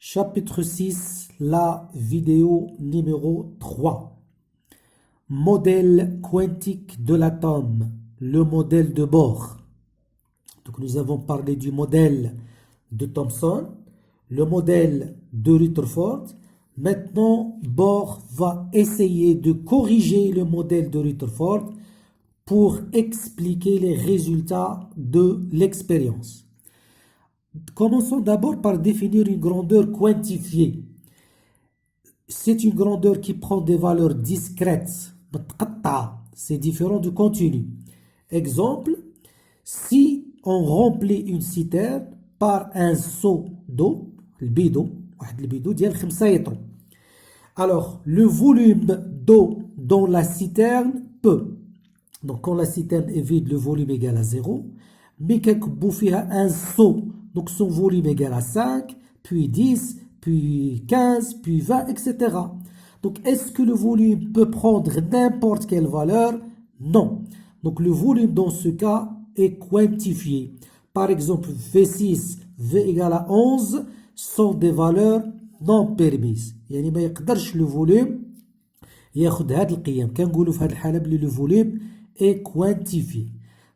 Chapitre 6, la vidéo numéro 3. Modèle quantique de l'atome, le modèle de Bohr. Donc nous avons parlé du modèle de Thomson, le modèle de Rutherford. Maintenant, Bohr va essayer de corriger le modèle de Rutherford pour expliquer les résultats de l'expérience. Commençons d'abord par définir une grandeur quantifiée. C'est une grandeur qui prend des valeurs discrètes. C'est différent du continu. Exemple, si on remplit une citerne par un seau d'eau, le bidon, alors le volume d'eau dans la citerne peut. Donc quand la citerne est vide, le volume est égal à 0. Mais quand vous faites un seau, donc son volume est égal à 5, puis 10, puis 15, puis 20, etc. Donc est-ce que le volume peut prendre n'importe quelle valeur? Non. Donc le volume dans ce cas est quantifié. Par exemple, V6, V égale à 11 sont des valeurs non permises. يعني ما يقدرش le volume ياخد هاد القيم. كنقولوا في هاد الحالة بلي le volume est quantifié.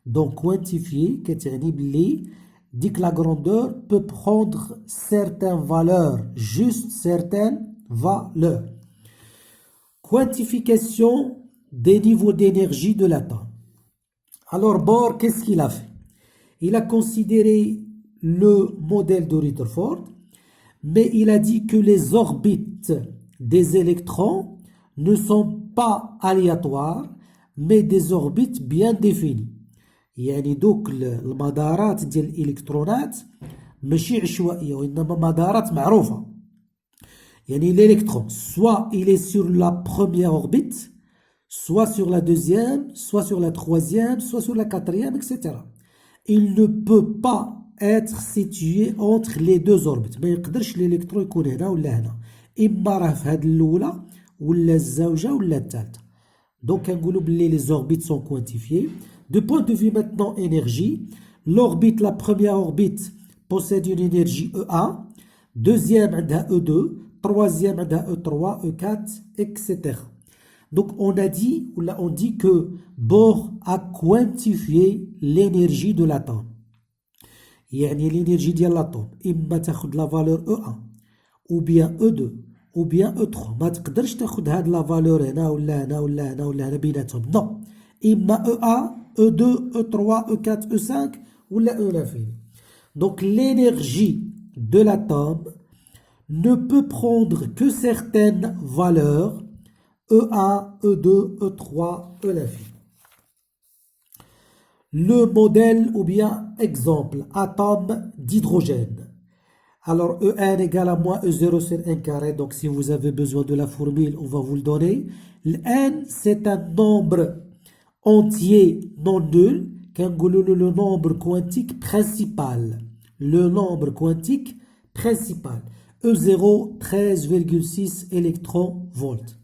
Donc quantifié كتعني بلي dit que la grandeur peut prendre certaines valeurs, juste certaines valeurs. Quantification des niveaux d'énergie de l'atome. Alors Bohr, qu'est-ce qu'il a fait? Il a considéré le modèle de Rutherford, mais il a dit que les orbites des électrons ne sont pas aléatoires, mais des orbites bien définies. يعني دوك المدارات ديال الالكترونات ماشي عشوائيه وانما مدارات معروفه. يعني l'électron soit il est sur la première orbite, soit sur la deuxième, soit sur la troisième, soit sur la quatrième, etc. Il ne peut pas être situé entre les deux orbites. ما يقدرش الالكترون يكون هنا ولا هنا، اما راه في هاد الاولى ولا الزوجه ولا الثالثه. Donc كنقولوا بلي les orbites sont quantifiées. De point de vue maintenant énergie, l'orbite, la première orbite possède une énergie E1, deuxième عندها E2, troisième عندها E3, E4, etc. Donc on a dit, ou là on dit que Bohr a quantifié l'énergie de l'atome. يعني l'énergie ديال l'atome إما تاخد la valeur E1 ou bien E2 ou bien E3. ما تقدرش تاخد هاد la valeur هنا ولا هنا ولا هنا ولا هنا بيناتهم. Non. إما E1, E2, E3, E4, E5 ou la E l'infini. Donc l'énergie de l'atome ne peut prendre que certaines valeurs E1, E2, E3, E l'infini. Le modèle ou bien exemple, atome d'hydrogène. Alors E1 égale à moins E0 sur n carré. Donc si vous avez besoin de la formule, on va vous le donner. Le n, c'est un nombre entier non nul, le nombre quantique principal. Le nombre quantique principal. E0, 13,6 électron-volts.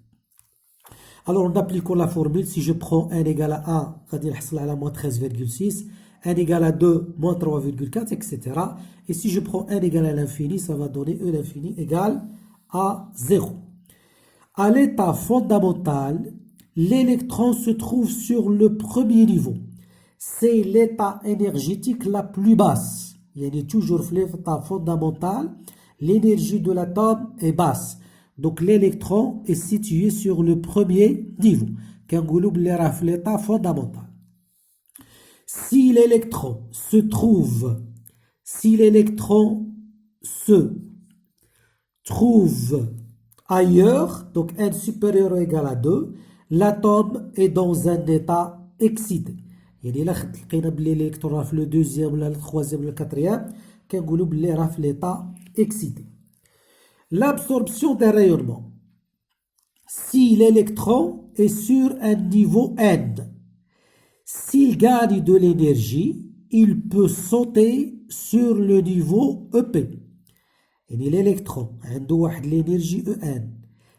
Alors, en appliquant la formule, si je prends n égale à 1, c'est-à-dire à moins 13,6, n égale à 2, moins 3,4, etc. Et si je prends n égale à l'infini, ça va donner E l'infini égale à 0. À l'état fondamental, l'électron se trouve sur le premier niveau. C'est l'état énergétique la plus basse. Il y a toujours l'état fondamental. L'énergie de l'atome est basse. Donc l'électron est situé sur le premier niveau. L'état fondamental. Si l'électron se trouve ailleurs, donc n supérieur ou égal à 2, l'atome est dans un état excité. يعني إلا لقينا بلي الإلكترون راه في لو دوزيام ولا التخوازيام ولا الكاتريام كنقولوا بلي راه في l'état excité. L'absorption d'un rayonnement. Si l'électron est sur un niveau n, s'il gagne de l'énergie, il peut sauter sur le niveau EP. يعني l'électron عنده واحد l'énergie En.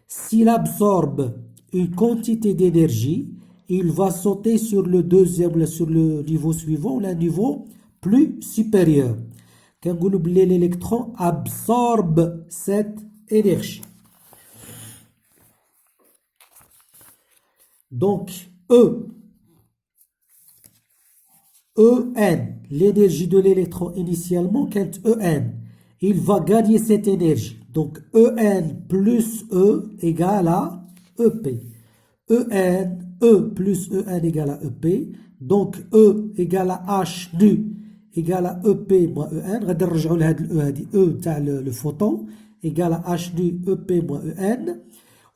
S'il absorbe une quantité d'énergie, il va sauter sur le deuxième, sur le niveau suivant, ou le niveau plus supérieur. كنقولوا بلي l'électron absorbe cette énergie. Donc En, l'énergie de l'électron initialement, quand En, il va gagner cette énergie. Donc En plus E égale à EP. E plus En égale à EP. Donc E égale à H nu égale à EP moins En. غادي نرجعوا لهاد الأو هادي E تاع le photon égale à H nu EP moins En.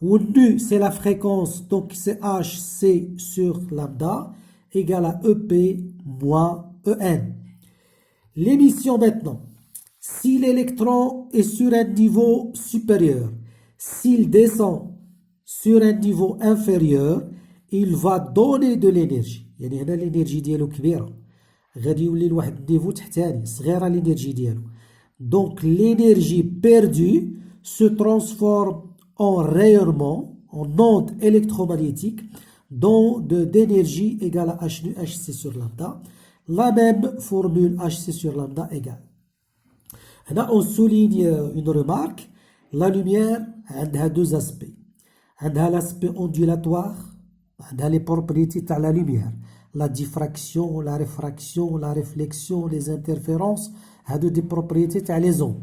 Où nu c'est la fréquence, donc c'est Hc sur lambda égale à EP moins En. L'émission maintenant. Si l'électron est sur un niveau supérieur, s'il descend sur un niveau inférieur, il va donner de l'énergie. يعني هنا l'énergie ديالو كبيرة. غادي يولي لواحد النيفو تحتاني صغيرة l'énergie ديالو. Donc l'énergie perdue se transforme en rayonnement, en onde électromagnétique, d'énergie égale à H nu Hc sur lambda. La même formule Hc sur lambda égale. Là, on souligne une remarque. La lumière a deux aspects. Elle a l'aspect ondulatoire, elle a les propriétés de la lumière. La diffraction, la réfraction, la réflexion, les interférences, elle a des propriétés de les ondes.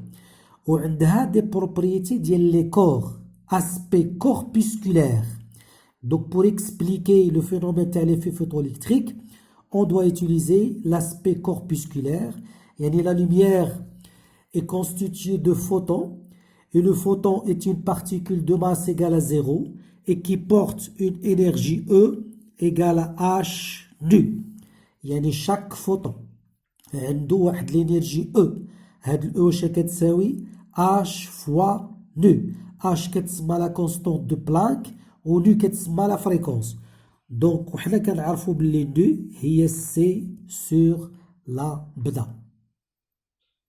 Ou elle a des propriétés des corps, aspect corpusculaire. Donc, pour expliquer le phénomène de l'effet photoélectrique, on doit utiliser l'aspect corpusculaire. Yani la lumière est constituée de photons, et le photon est une particule de masse égale à 0 et qui porte une énergie E égale à H nu. Yani chaque photon عنده واحد l'énergie E. هاد ال E واش كتساوي H fois nu. H كتسمى la constante de Planck و nu كتسمى la fréquence. Donc وحنا كنعرفوا بلي nu هي C sur lambda.